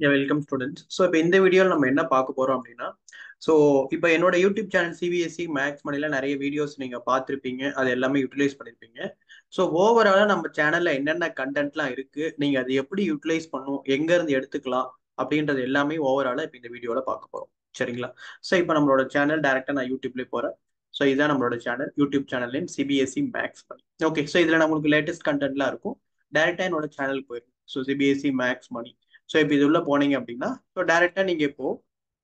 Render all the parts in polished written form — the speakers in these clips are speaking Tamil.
Welcome students. ஸோ இப்போ இந்த வீடியோவில் நம்ம என்ன பார்க்க போறோம் அப்படின்னா, ஸோ இப்போ என்னோட யூடியூப் சேனல் சிபிஎஸ்சி மேக்ஸ் மணில நிறைய வீடியோஸ் நீங்க பார்த்துருப்பீங்க, அது எல்லாமே யூட்டிலைஸ் பண்ணிருப்பீங்க. ஸோ ஓவராலா நம்ம சேனல்ல என்னென்ன கண்டென்ட்லாம் இருக்கு, நீங்க அதை எப்படி யூட்டிலைஸ் பண்ணும், எங்க இருந்து எடுத்துக்கலாம் அப்படின்றது எல்லாமே ஓவராலா இப்போ இந்த வீடியோல பார்க்க போறோம். சரிங்களா? ஸோ இப்போ நம்மளோட சேனல் டைரக்டா நான் யூடியூப்லேயே போறேன். ஸோ இதுதான் நம்மளோட channel, YouTube channel name CBSE maths Mani. Okay, so இதுல நம்மளுக்கு லேட்டஸ்ட் கண்டென்ட்லாம் இருக்கும். டைரக்டா என்னோட சேனலுக்கு போயிருக்கும். So CBSE maths Mani. So இப்போ இது உள்ள போனீங்க அப்படின்னா, ஸோ டேரெக்டாக நீங்கள் இப்போ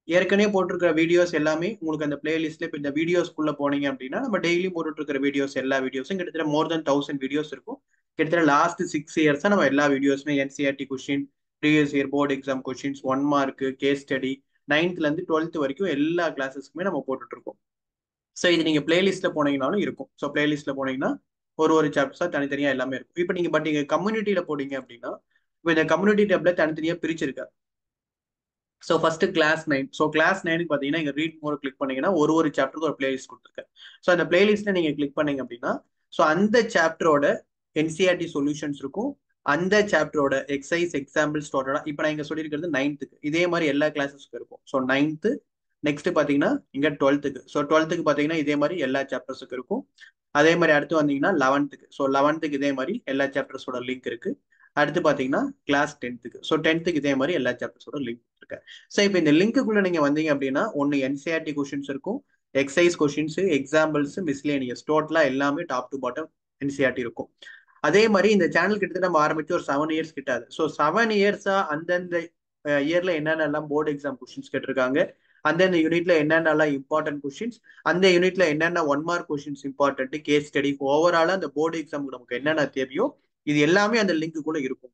ஏற்கனவே போட்டிருக்கிற வீடியோஸ் எல்லாமே உங்களுக்கு அந்த பிளேலிஸ்ட்ல இப்போ இந்த வீடியோஸ்க்குள்ள போனீங்க அப்படின்னா, நம்ம டெய்லி போட்டுட்டு இருக்கிற வீடியோஸ் எல்லா வீடியோஸும் கிட்டத்தட்ட மோர் தென் 1000 வீடியோஸ் இருக்கும். கிட்டத்தட்ட லாஸ்ட் 6 இயர்ஸா நம்ம எல்லா வீடியோஸுமே NCERT question, previous year board exam questions, 1 mark, case study, 9th ல இருந்து 12th வரைக்கும் எல்லா கிளாஸஸ்க்குமே நம்ம போட்டுட்டு இருக்கோம். ஸோ இது நீங்க பிளேலிஸ்ட்ல போனீங்கனாலும் இருக்கும். ஸோ பிளேலிஸ்ட்ல போனீங்கன்னா ஒரு சாப்டர்ஸா தனித்தனியா எல்லாமே இருக்கும். இப்போ நீங்க கம்யூனிட்டியில போனீங்க அப்படின்னா, இப்போ இந்த கம்யூனிட்டி டேப்ல தனித்தனியா பிரிச்சிருக்காரு. So first class 9. So class 9க்கு பார்த்தீங்கன்னா இங்க ரீட் மோர் கிளிக் பண்ணீங்கன்னா ஒரு சாப்டருக்கு ஒரு பிளேலிஸ்ட் கொடுத்துருக்கேன். ஸோ அந்த பிளேலிஸ்ட்ல நீங்க கிளிக் பண்ணீங்க அப்படின்னா, ஸோ அந்த சாப்டரோட என்சிஆர்டி சொல்யூஷன்ஸ் இருக்கும். அந்த சாப்டரோட எக்ஸசைஸ் எக்ஸாம்பிள்ஸ் டோட்டலா இப்போ நான் இங்க சொல்லியிருக்கிறது 9th. இதே மாதிரி எல்லா கிளாஸஸ்க்கும் இருக்கும். ஸோ 9th, நெக்ஸ்ட் பாத்தீங்கன்னா இங்க 12th. ஸோ 12th பாத்தீங்கன்னா இதே மாதிரி எல்லா சாப்டர்ஸுக்கு இருக்கும். அதே மாதிரி அடுத்து வந்தீங்கன்னா 11th. ஸோ 11th இதே மாதிரி எல்லா சாப்டர்ஸோட லிங்க் இருக்கு. அடுத்து பாத்தீங்கன்னா கிளாஸ் 10th. ஸோ 10th இதே மாதிரி எல்லா சாப்டர்ஸோட லிங்க் இருக்கு. ஸோ இப்போ இந்த லிங்க்குள்ள நீங்க வந்தீங்க அப்படின்னா ஒன்னு என்சிஆர்டி கொஸ்டின்ஸ் இருக்கும், எக்ஸசைஸ் கொஸ்டின்ஸ், எக்ஸாம்பிள்ஸ், மிஸ்லேனியஸ், டோட்டலா எல்லாமே டாப் டு பாட்டம் என்சிஆர்டி இருக்கும். அதே மாதிரி இந்த சேனல் கிட்டத்தட்ட நம்ம ஆரம்பிச்சு ஒரு 7 இயர்ஸ் கிட்டாது. ஸோ 7 இயர்ஸா அந்தந்த இயர்ல என்னென்னலாம் போர்டு எக்ஸாம் கொஸ்டின்ஸ் கேட்டிருக்காங்க, அந்தந்த யூனிட்ல என்னென்னலாம் இம்பார்ட்டன்ட் கொஸ்டின்ஸ், அந்த யூனிட்ல என்னென்ன 1 mark questions important, case study, ஓவராலா அந்த போர்டு எக்ஸாமுக்கு நமக்கு என்னென்ன தேவையோ இது எல்லாமே அந்த லிங்க் கூட இருக்கும்.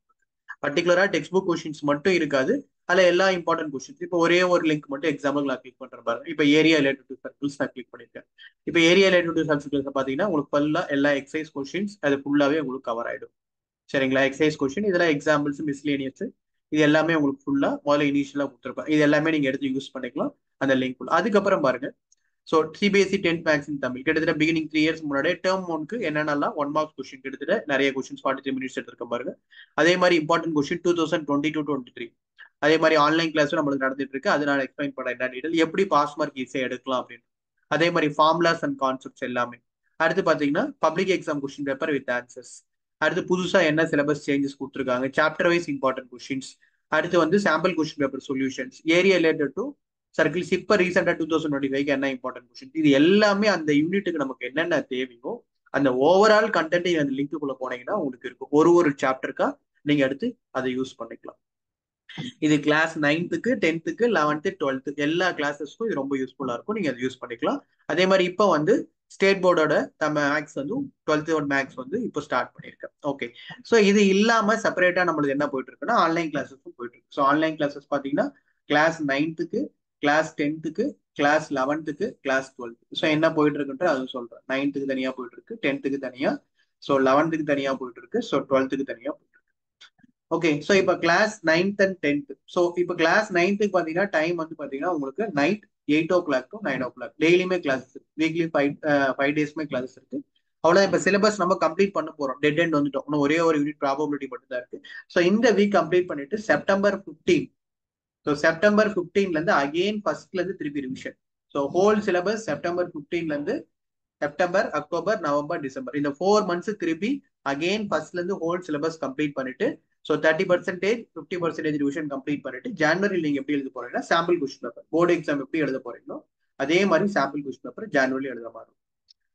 பர்டிகுலரா டெக்ஸ்ட் புக் கொஸ்டின்ஸ் மட்டும் இருக்காது, அதுல எல்லா இம்பார்ட்டன்ட் கொஸ்டின்ஸ். இப்போ ஒரே ஒரு லிங்க் மட்டும் எக்ஸாம்பிள் நான் கிளிக் பண்றேன் பாருங்க. இப்போ ஏரியா ரிலேட்டட் டு சர்க்கிள்ஸ் நான் கிளிக் பண்ணிருக்கேன். இப்போ ஏரியா ரிலேட்டட் டு சர்க்கிள்ஸ் பாத்தீங்கன்னா உங்களுக்கு ஃபுல்லா எல்லா எக்ஸசைஸ் கொஸ்டின்ஸ் அது ஃபுல்லாவே உங்களுக்கு கவர் ஆயிடும். சரிங்களா? எக்ஸசைஸ் கொஸ்டின், இதெல்லாம் எக்ஸாம்பிள்ஸ், மிஸ்லேனியஸ், இது எல்லாமே உங்களுக்கு ஃபுல்லா முதல்ல இனிஷியலா கொடுத்துருப்பேன். இது எல்லாமே நீங்க எடுத்து யூஸ் பண்ணிக்கலாம் அந்த லிங்க். அதுக்கப்புறம் பாருங்க, ஸோ சிபிஎஸ்சி 10th மேக்ஸ் இன் தமிழ் கிட்டத்தட்ட பிகினிங் 3 இயர்ஸ் முன்னாடியே டேர்ம் 1க்கு என்னென்னலாம் 1 மார்க் கொஸ்டின் கிட்டத்தட்ட நிறைய கொஸ்டின்ஸ் 43 மினிட்ஸ் எடுத்திருக்கேன் பாருங்க. அதே மாதிரி இம்பார்ட்டன்ட் கொஸ்டின் 2022-23. அதே மாதிரி ஆன்லைன் கிளாஸும் நம்மளுக்கு நடந்துட்டு இருக்கு. அது நான் எக்ஸ்பிளைன் பண்ண என்ன டீடைல், எப்படி பாஸ் மார்க் ஈஸியாக எடுக்கலாம் அப்படின்னு. அதே மாதிரி ஃபார்முலாஸ் அண்ட் கான்செப்ட்ஸ் எல்லாமே. அடுத்து பாத்தீங்கன்னா public exam question paper with answers. அடுத்து புதுசா என்ன சிலபஸ் சேஞ்சஸ் கொடுத்துருக்காங்க, சாப்டர் வைஸ் இம்பார்ட்டன்ட் கொஸ்டின்ஸ். அடுத்து வந்து sample question paper solutions, area related to circles, இப்ப ரீசெண்டா 2025 என்ன இம்பார்ட்டன்ட் கொஸ்டின், இது எல்லாமே அந்த யூனிட்டுக்கு நமக்கு என்னென்ன தேவையோ அந்த ஓவரால் கண்டென்ட் அந்த லிங்க்குள்ள போனீங்கன்னா உங்களுக்கு இருக்கும். ஒரு சாப்டருக்கா நீங்க எடுத்து அதை யூஸ் பண்ணிக்கலாம். இது class 9th, 10th, 11th, 12th எல்லா கிளாஸஸ்க்கும் இது ரொம்ப யூஸ்ஃபுல்லா இருக்கும். நீங்க அதை யூஸ் பண்ணிக்கலாம். அதே மாதிரி இப்போ வந்து ஸ்டேட் போர்டோட நம்ம மேக்ஸ் வந்து 12th மேக்ஸ் வந்து இப்போ ஸ்டார்ட் பண்ணியிருக்கேன். ஓகே, ஸோ இது இல்லாம செப்பரேட்டா நம்மளுக்கு என்ன போயிட்டு இருக்குன்னா ஆன்லைன் கிளாஸஸும் போயிட்டு இருக்கு. ஸோ ஆன்லைன் கிளாஸஸ் பாத்தீங்கன்னா class 9th, class 10th, class 11th, class 12th. So என்ன போயிட்டு இருக்குன்ற அது சொல்றேன். 9th தனியா போயிட்டு இருக்கு, 10th தனியா, ஸோ 11th தனியா போயிட்டு இருக்கு, ஸோ 12th தனியா போயிட்டு இருக்கு. ஓகே, ஸோ இப்போ class 9th and 10th. So இப்போ கிளாஸ் 9th பாத்தீங்கன்னா டைம் வந்து பாத்தீங்கன்னா உங்களுக்கு நைட் 8 o'clock to 9 o'clock டெய்லியுமே கிளாஸஸ் இருக்கு. வீக்லி 5 டேஸ்மே கிளாஸஸ் இருக்கு. அவ்வளோ இப்போ சிலபஸ் நம்ம கம்ப்ளீட் பண்ண போறோம். டெட் எண்ட் வந்துட்டோம். இன்னும் ஒரே ஒரு யூனிட் ப்ராபபிலிட்டி மட்டும் தான் இருக்கு. ஸோ இந்த வீக் கம்ப்ளீட் பண்ணிட்டு செப்டம்பர் 15, ஸோ செப்டம்பர் 15ல இருந்து அகெயின் ஃபர்ஸ்ட்ல இருந்து திருப்பி revision. So whole syllabus September 15ல இருந்து செப்டம்பர், அக்டோபர், நவம்பர், டிசம்பர் இந்த 4 months திருப்பி அகெயின் ஃபர்ஸ்ட்ல இருந்து ஹோல் சிலபஸ் கம்ப்ளீட் பண்ணிட்டு, ஸோ 30%, 50% ரிவிஷன் கம்ப்ளீட் பண்ணிட்டு ஜான்வரியில் நீங்க எப்படி எழுத போறீங்கன்னா sample question paper, board exam எப்படி எழுத போறீங்களோ அதே மாதிரி சாம்பிள் கொஸ்டின் பேப்பர் ஜான்வரியில் எழுத மாதிரி.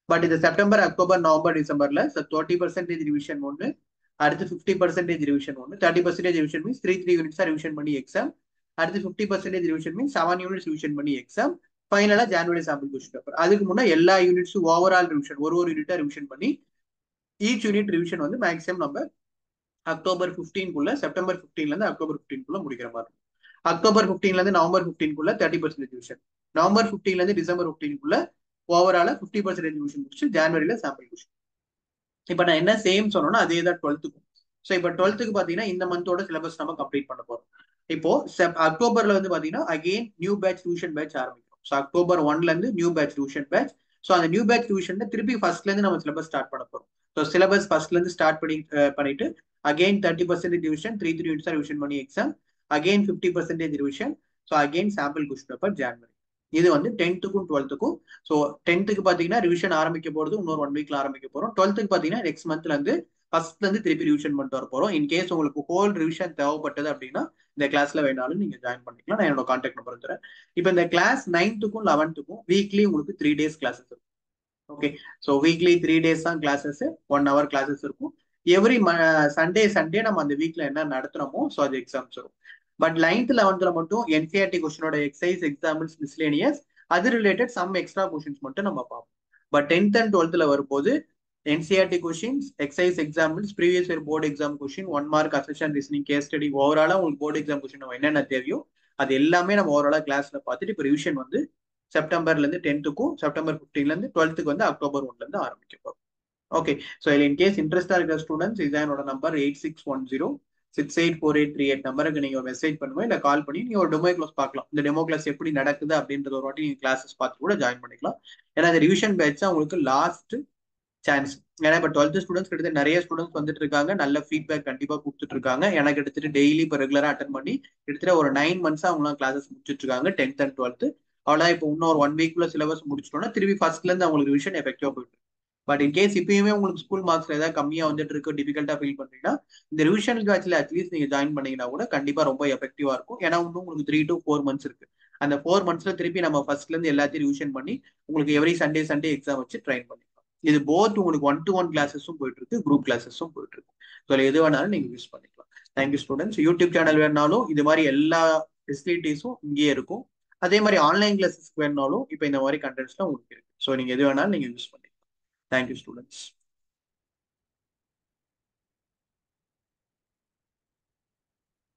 பட் இது செப்டம்பர், அக்டோபர், நவம்பர், டிசம்பர்ல 30% ரிவிஷன் ஒன்று, அடுத்து 50% ரிவிஷன் ஒன்று. 30% ரிவிஷன் மீன்ஸ் 3 யூனிட்ஸா ரிவிஷன் பண்ணி எக்ஸாம். அடுத்து 50% ரிவிஷன் மீன்ஸ் 7 யூனிட்ஸ் ரிவிஷன் பண்ணி எக்ஸாம். ஃபைனலா ஜான்வரி சாம்பிள் கொஸ்டின் பேப்பர். அதுக்கு முன்னாடி எல்லா யூனிட்ஸும் ஓவரால் ரிவிஷன் ஒரு யூனிட்டா ரிவிஷன் பண்ணி ஈச் யூனிட் ரிவிஷன் வந்து மேக்ஸிமம் நம்ம அக்டோபர் 15க்குள்ள, செப்டம்பர் 15ல இருந்து அக்டோபர் 15க்குள்ள முடிக்கிற மாதிரி இருக்கும். அக்டோபர் 15ல இருந்து நவம்பர் 15க்குள்ள 30% ரிவிஷன், நவம்பர் 15ல இருந்து டிசம்பர் 15க்குள்ள ஓவராலா 50% ரிவிஷன் முடிச்சு ஜான்வரியில சாம்பிள் கொஸ்டின். இப்ப நான் என்ன சேம் சொன்னோம்னா அதே தான் 12th. ஸோ இப்போ 12th பாத்தீங்கன்னா இந்த மந்தோட சிலபஸ் நம்ம கம்ப்ளீட் பண்ண போறோம். இப்போ அக்டோபர்ல வந்து பாத்தீங்கன்னா again new batch tuition batch ஆரம்பிக்கும். ஸோ அக்டோபர் 1ல இருந்து new batch tuition batch. So அந்த நியூ பேட்ச் டியூஷன்ல திருப்பி ஃபர்ஸ்ட்ல இருந்து நம்ம சிலபஸ் ஸ்டார்ட் பண்ண போறோம். ஸோ சிலபஸ் ஃபர்ஸ்ட்ல இருந்து ஸ்டார்ட் பண்ணிட்டு அகெயின் 30% டிவிஷன், 3 யூனிட்ஸா ரிவிஷன் பண்ணி exam. Again 50% revision. So again sample question paper January. இது வந்து 10th-க்கும் 12th-க்கும். ஸோ 10th-க்கு பார்த்தீங்கன்னா ரிவிஷன் ஆரம்பிக்க போகிறது இன்னொரு 1 வீக்ல ஆரம்பிக்க போகிறோம். 12th-க்கு பார்த்தீங்கன்னா நெக்ஸ்ட் மந்த்ல இருந்து ஃபர்ஸ்ட்ல இருந்து திருப்பி ரிவிஷன் பண்ணிட்டு வர போகிறோம். இன்கேஸ் உங்களுக்கு ஹோல் ரிவிஷன் தேவைப்பட்டது அப்படின்னா இந்த கிளாஸ்ல வேணாலும் நீங்க ஜாயின் பண்ணிக்கலாம். நான் என்னோட கான்டாக்ட் நம்பர் தரேன். இப்போ இந்த கிளாஸ் 9th-க்கும் 11th-க்கும் வீக்லி உங்களுக்கு 3 days கிளாஸஸ் இருக்கும். ஓகே, ஸோ வீக்லி 3 days தான் கிளாஸஸ், 1 hour கிளாஸஸ் இருக்கும். எவ்ரி சண்டே நம்ம அந்த வீக்ல என்ன நடத்துறோமோ ஸோ அது எக்ஸாம்ஸ் வரும். பட் 9th-11th மட்டும் என்சிஆர்டி கொஸ்டினோட எக்ஸசைஸ் எக்ஸாம்பிள்ஸ் மிஸ்லேனியஸ் அது ரிலேட்டட் சம் எக்ஸ்ட்ரா கொஸ்டின்ஸ் மட்டும் நம்ம பார்ப்போம். பட் 10th and 12th வரும்போது NCERT questions, exercise examples, previous year board exam question, 1 mark assertion reasoning case study, ஓவராலா உங்களுக்கு போர்டு எக்ஸாம் கொஸ்டின் நம்ம என்னென்ன தேவையோ அது எல்லாமே நம்ம ஓவராலா கிளாஸ்ல பார்த்துட்டு இப்போ ரிவிஷன் வந்து செப்டம்பர்ல இருந்து 10th-க்கும் செப்டம்பர் 15ல இருந்து 12th-க்கு வந்து அக்டோபர் 1ல இருந்து ஆரம்பிக்க போறோம். ஓகே, ஸோ இதில் இன்கேஸ் இன்ட்ரெஸ்டா இருக்கிற ஸ்டூடெண்ட்ஸ் இதான் என்னோட நம்பர் 8610684838 நம்பருக்கு நீங்க மெசேஜ் பண்ணுங்க, இல்லை கால் பண்ணி நீங்க ஒரு டெமோ கிளாஸ் பார்க்கலாம். இந்த டெமோ கிளாஸ் எப்படி நடக்குது அப்படின்றது ஒரு வாட்டி நீங்க கிளாஸஸ் பார்த்து கூட ஜாயின் பண்ணிக்கலாம். ஏன்னா இந்த ரிவிஷன் பேட்ச் உங்களுக்கு லாஸ்ட் சான்ஸ். ஏன்னா இப்போ 12th ஸ்டூடெண்ட்ஸ் கிட்டத்தட்ட நிறைய ஸ்டூடெண்ட்ஸ் வந்துட்டு இருக்காங்க, நல்ல ஃபீட்பேக் கண்டிப்பா கொடுத்துட்டு இருக்காங்க. எனக்கு எடுத்துட்டு டெய்லி இப்போ ரெகுலரா அட்டன் பண்ணி கிட்டத்தட்ட ஒரு 9 months அவங்களாம் கிளாஸஸ் முடிச்சுட்டு இருக்காங்க 10th and 12th. அவ்வளோ இப்போ இன்னொரு 1 week-ல சிலபஸ் முடிச்சிட்டோம்னா திருப்பி ஃபர்ஸ்ட்ல இருந்து அவங்களுக்கு ரிவிஷன் எஃபெக்டிவா போயிட்டு. பட் இன்கேஸ் இப்பயுமே உங்களுக்கு ஸ்கூல் மார்க்ஸ்ல ஏதாவது கம்மியா வந்துட்டு இருக்கு, டிஃபிகல்ட்டா ஃபீல் பண்றீங்கன்னா இந்த ரிவிஷன் பேட்ச்ல அட்லீஸ்ட் நீங்க ஜாயின் பண்ணீங்கன்னா கூட கண்டிப்பா ரொம்ப எஃபெக்டிவா இருக்கும். ஏன்னா இன்னும் உங்களுக்கு 3 to 4 months இருக்கு. அந்த 4 monthsல திருப்பி நம்ம ஃபர்ஸ்ட்ல இருந்து எல்லாத்தையும் ரிவிஷன் பண்ணி உங்களுக்கு எவ்ரி சண்டே எக்ஸாம் வச்சு ட்ரைன் பண்ணிக்கலாம். இது போத் உங்களுக்கு 1-to-1 கிளாஸஸும் போயிட்டு இருக்கு, குரூப் கிளாஸஸும் போயிட்டு இருக்கு. ஸோ எது வேணாலும் நீங்க யூஸ் பண்ணிக்கலாம். Thank you students. யூடியூப் சேனல் வேணாலும் இது மாதிரி எல்லா ஃபெசிலிட்டிஸும் இங்கேயே இருக்கும். அதே மாதிரி ஆன்லைன் கிளாஸஸ் வேணாலும் இப்போ இந்த மாதிரி கண்டென்ட்ஸ்லாம் உங்களுக்கு இருக்கு. ஸோ நீங்க எது வேணாலும் நீங்க யூஸ் பண்ணிக்கலாம். Thank you students.